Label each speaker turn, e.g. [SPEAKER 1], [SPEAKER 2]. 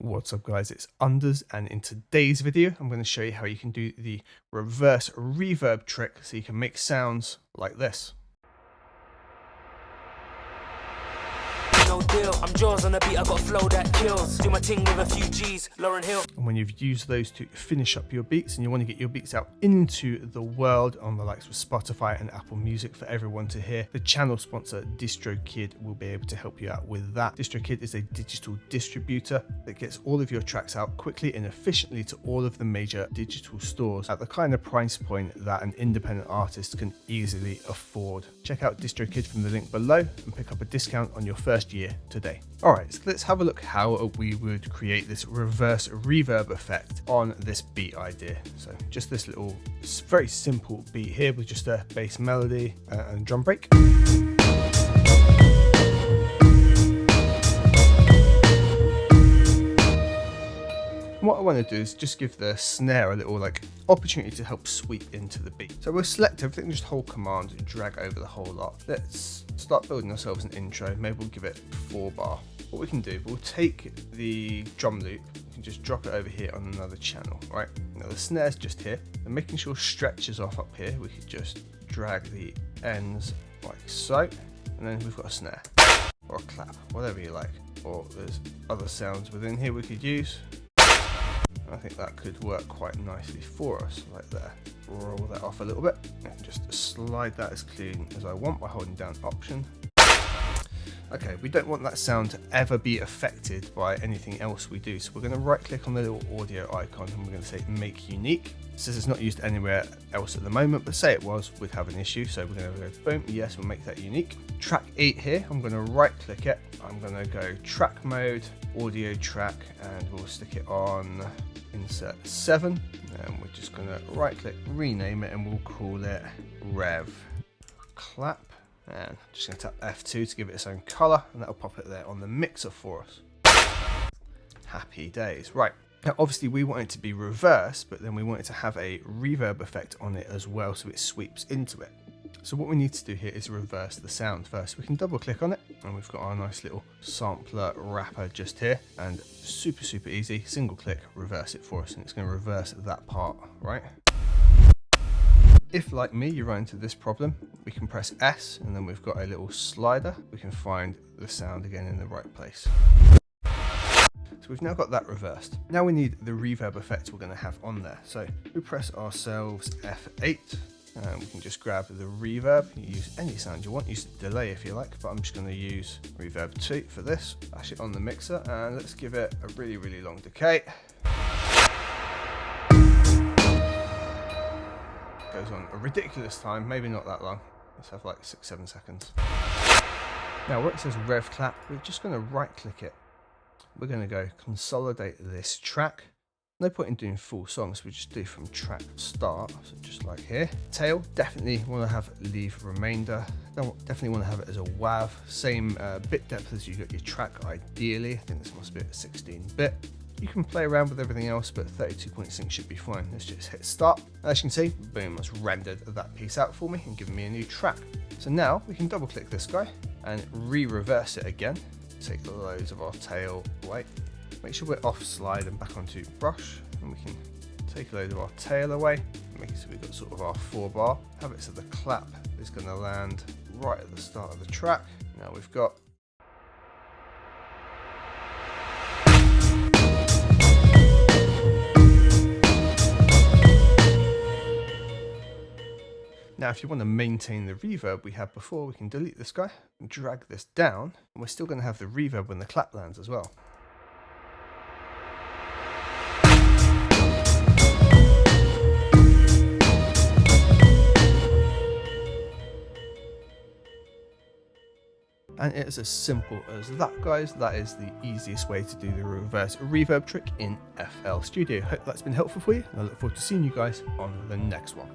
[SPEAKER 1] What's up guys, it's Unders, and in today's video I'm going to show you how you can do the reverse reverb trick so you can make sounds like this.
[SPEAKER 2] No deal. I'm jaws on the beat, I got a flow that kills. Do my ting with a few G's, Lauren Hill.
[SPEAKER 1] And when you've used those to finish up your beats and you want to get your beats out into the world on the likes of Spotify and Apple Music for everyone to hear, the channel sponsor DistroKid will be able to help you out with that. DistroKid is a digital distributor that gets all of your tracks out quickly and efficiently to all of the major digital stores at the kind of price point that an independent artist can easily afford. Check out DistroKid from the link below and pick up a discount on your first year today. Alright, so let's have a look how we would create this reverse reverb effect on this beat idea. So just this little very simple beat here with just a bass melody and drum break. What I want to do is just give the snare a little opportunity to help sweep into the beat. So we'll select everything, just hold command and drag over the whole lot. Let's start building ourselves an intro. Maybe we'll give it 4 bar. What we can do, we'll take the drum loop, we can just drop it over here on another channel, right? Now the snare's just here, and making sure stretches off up here, we could just drag the ends like so, and then we've got a snare, or a clap, whatever you like. Or there's other sounds within here we could use. I think that could work quite nicely for us, like there. Roll that off a little bit, and just slide that as clean as I want by holding down Option. Okay, we don't want that sound to ever be affected by anything else we do, so we're going to right click on the little audio icon and we're going to say Make Unique. It says it's not used anywhere else at the moment, but say it was, we'd have an issue, so we're going to go boom, yes, we'll make that unique. Track 8 here, I'm going to right click it, I'm going to go track mode, audio track, and we'll stick it on insert 7, and we're just going to right click, rename it, and we'll call it Rev Clap. And I'm just going to tap F2 to give it its own colour, and that'll pop it there on the mixer for us. Happy days. Right, now obviously we want it to be reversed, but then we want it to have a reverb effect on it as well, so it sweeps into it. So what we need to do here is reverse the sound first. We can double click on it, and we've got our nice little sampler wrapper just here, and super easy, single click, reverse it for us, and it's going to reverse that part, right? If, like me, you run into this problem, we can press S, and then we've got a little slider. We can find the sound again in the right place. So we've now got that reversed. Now we need the reverb effect we're going to have on there. So we press ourselves F8, and we can just grab the reverb. You use any sound you want, use the delay if you like, but I'm just going to use reverb 2 for this. Bash it on the mixer, and let's give it a really long decay. Goes on a ridiculous time, maybe not that long. Let's have like 6-7 seconds. Now where it says Rev Clap, we're just going to right click it. We're going to go consolidate this track. No point in doing full songs, we just do from track start, so just like here. Tail, definitely want to have leave remainder. Definitely want to have it as a WAV. Same bit depth as you got your track ideally. I think this must be at 16-bit. You can play around with everything else, but 32.6 should be fine. Let's just hit start. As you can see, boom, it's rendered that piece out for me and given me a new track. So now we can double click this guy and re-reverse it again. Take loads of our tail away. Make sure we're off slide and back onto brush, and we can take a load of our tail away. Make it so we've got sort of our 4 bar. Have it so the clap is going to land right at the start of the track. Now we've got Now, if you want to maintain the reverb we had before, we can delete this guy and drag this down, and we're still going to have the reverb when the clap lands as well. And it's as simple as that, guys. That is the easiest way to do the reverse reverb trick in FL Studio. Hope that's been helpful for you, and I look forward to seeing you guys on the next one.